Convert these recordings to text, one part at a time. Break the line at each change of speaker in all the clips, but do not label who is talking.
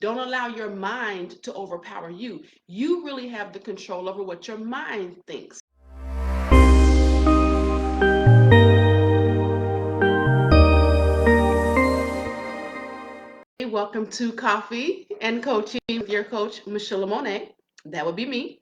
Don't allow your mind to overpower you. You really have the control over what your mind thinks. Hey, welcome to Coffee and Coaching with your coach, Michelamonè. That would be me.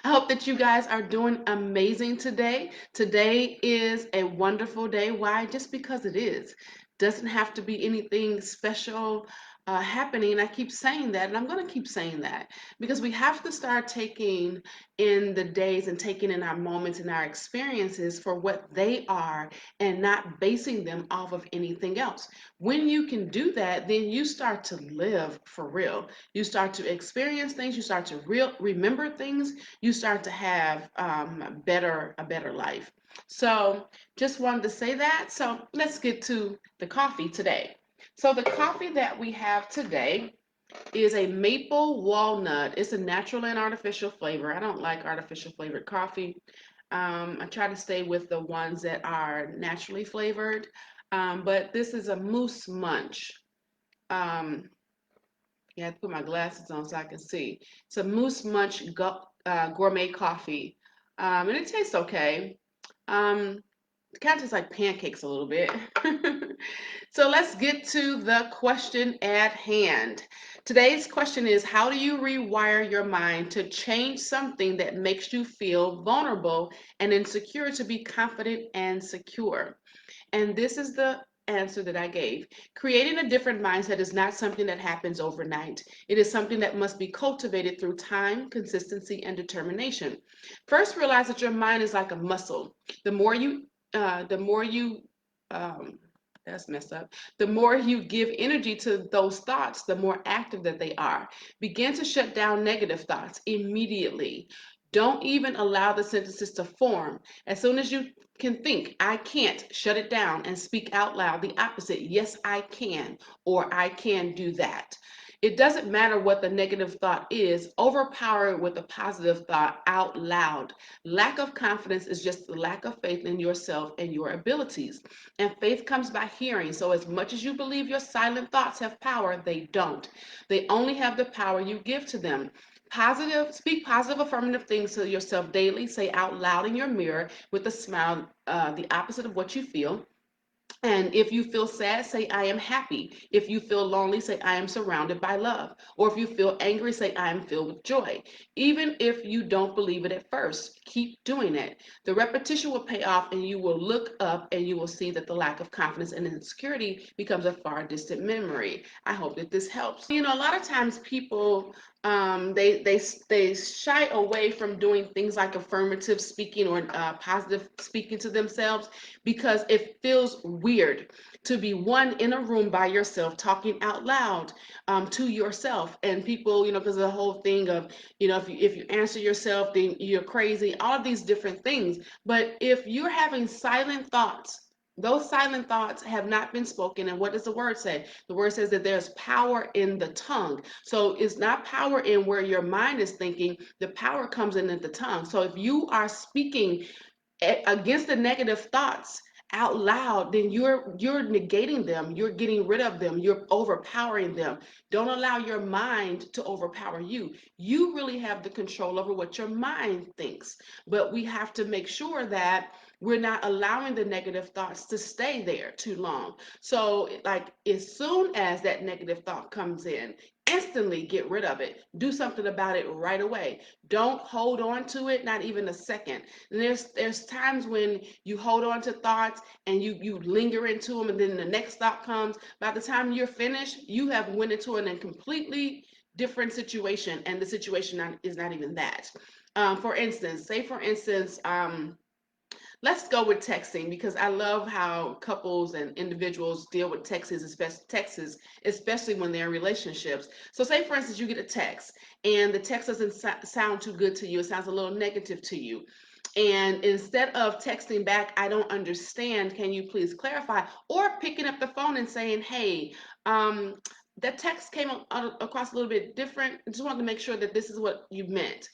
I hope that you guys are doing amazing today. Today is a wonderful day. Why? Just because it is. Doesn't have to be anything special happening. I keep saying that, and I'm going to keep saying that because we have to start taking in the days and taking in our moments and our experiences for what they are and not basing them off of anything else. When you can do that, then you start to live for real. You start to experience things, you start to remember things, you start to have a better life. So just wanted to say that. So let's get to the coffee today. So the coffee that we have today is a maple walnut. It's a natural and artificial flavor. I don't like artificial flavored coffee. I try to stay with the ones that are naturally flavored. But this is a moose munch. Um, yeah, I have to put my glasses on so I can see. It's a moose munch gourmet coffee, and it tastes okay. Um, it kind of tastes like pancakes a little bit. So let's get to the question at hand. Today's question is, how do you rewire your mind to change something that makes you feel vulnerable and insecure to be confident and secure? And this is the answer that I gave. Creating a different mindset is not something that happens overnight. It is something that must be cultivated through time, consistency, and determination. First, realize that your mind is like a muscle. The more you, the more you, um, that's messed up. The more you give energy to those thoughts, the more active that they are. Begin to shut down negative thoughts immediately. Don't even allow the sentences to form. As soon as you can think, I can't, shut it down and speak out loud the opposite. Yes, I can, or I can do that. It doesn't matter what the negative thought is, overpower it with a positive thought out loud. Lack of confidence is just the lack of faith in yourself and your abilities. And faith comes by hearing. So, as much as you believe your silent thoughts have power, they don't. They only have the power you give to them. Speak positive, affirmative things to yourself daily. Say out loud in your mirror with a smile, the opposite of what you feel. And if you feel sad, say, I am happy. If you feel lonely, say, I am surrounded by love. Or if you feel angry, say, I am filled with joy. Even if you don't believe it at first, keep doing it. The repetition will pay off, and you will look up and you will see that the lack of confidence and insecurity becomes a far distant memory. I hope that this helps. You know, a lot of times people they shy away from doing things like affirmative speaking or positive speaking to themselves because it feels weird to be one in a room by yourself talking out loud to yourself. And people, you know, because the whole thing of, you know, if you answer yourself, then you're crazy, all of these different things. But if you're having silent thoughts, those silent thoughts have not been spoken. And what does the word say? The word says that there's power in the tongue. So it's not power in where your mind is thinking, the power comes in at the tongue. So if you are speaking against the negative thoughts out loud, then you're negating them, you're getting rid of them, you're overpowering them. Don't allow your mind to overpower you. You really have the control over what your mind thinks, but we have to make sure that we're not allowing the negative thoughts to stay there too long. So like as soon as that negative thought comes in, instantly get rid of it. Do something about it right away. Don't hold on to it, not even a second. And there's times when you hold on to thoughts and you linger into them, and then the next thought comes. By the time you're finished, you have went into a completely different situation, and the situation is not even that. For instance, say for instance, let's go with texting because I love how couples and individuals deal with especially when they're in relationships. So say for instance, you get a text and the text doesn't sound too good to you. It sounds a little negative to you. And instead of texting back, I don't understand, can you please clarify? Or picking up the phone and saying, hey, that text came across a little bit different. I just wanted to make sure that this is what you meant.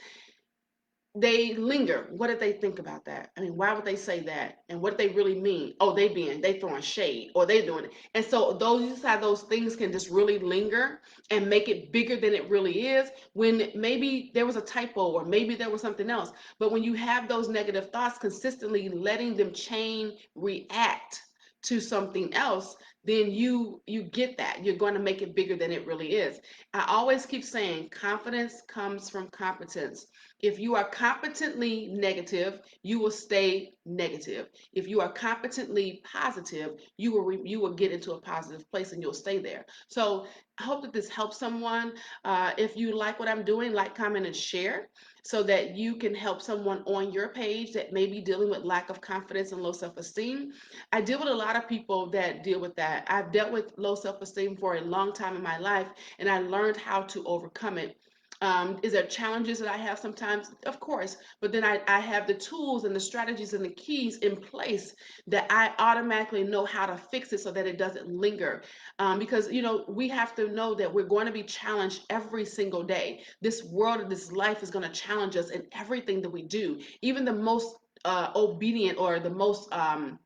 they linger. What did they think about that? I mean, why would they say that? And what they really mean? Oh, they throwing shade, or they doing it. And so those how those things can just really linger and make it bigger than it really is, when maybe there was a typo or maybe there was something else. But when you have those negative thoughts consistently, letting them chain react to something else, then you get that you're going to make it bigger than it really is. I always keep saying confidence comes from competence. If you are competently negative, you will stay negative. If you are competently positive, you will get into a positive place and you'll stay there. So I hope that this helps someone. If you like what I'm doing, like, comment, and share, so that you can help someone on your page that may be dealing with lack of confidence and low self-esteem. I deal with a lot of people that deal with that. I've dealt with low self-esteem for a long time in my life, and I learned how to overcome it. Is there challenges that I have sometimes? Of course, but then I have the tools and the strategies and the keys in place that I automatically know how to fix it so that it doesn't linger. Because, we have to know that we're going to be challenged every single day. This world and this life is going to challenge us in everything that we do. Even the most obedient, or the most not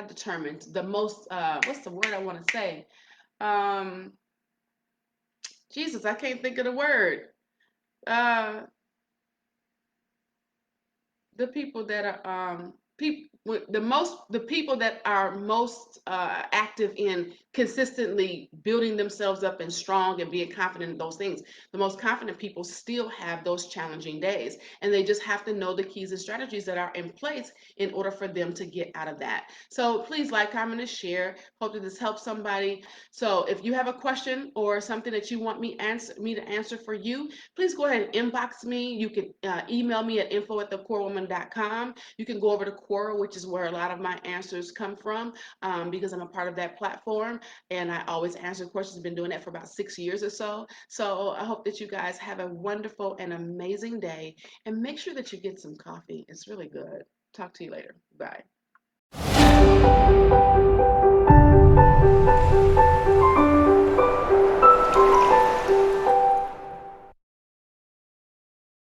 determined, the most what's the word I want to say? Um, Jesus, I can't think of the word. Uh, the people that are the people that are most active in consistently building themselves up and strong and being confident in those things, the most confident people still have those challenging days, and they just have to know the keys and strategies that are in place in order for them to get out of that. So please like, comment, and share. Hope that this helps somebody. So if you have a question or something that you want me to answer for you, please go ahead and inbox me. You can email me at info@thecorewoman.com. You can go over to Quora, which is where a lot of my answers come from, because I'm a part of that platform, and I always answer questions. I've been doing that for about 6 years or so. So I hope that you guys have a wonderful and amazing day, and make sure that you get some coffee. It's really good. Talk to you later. Bye.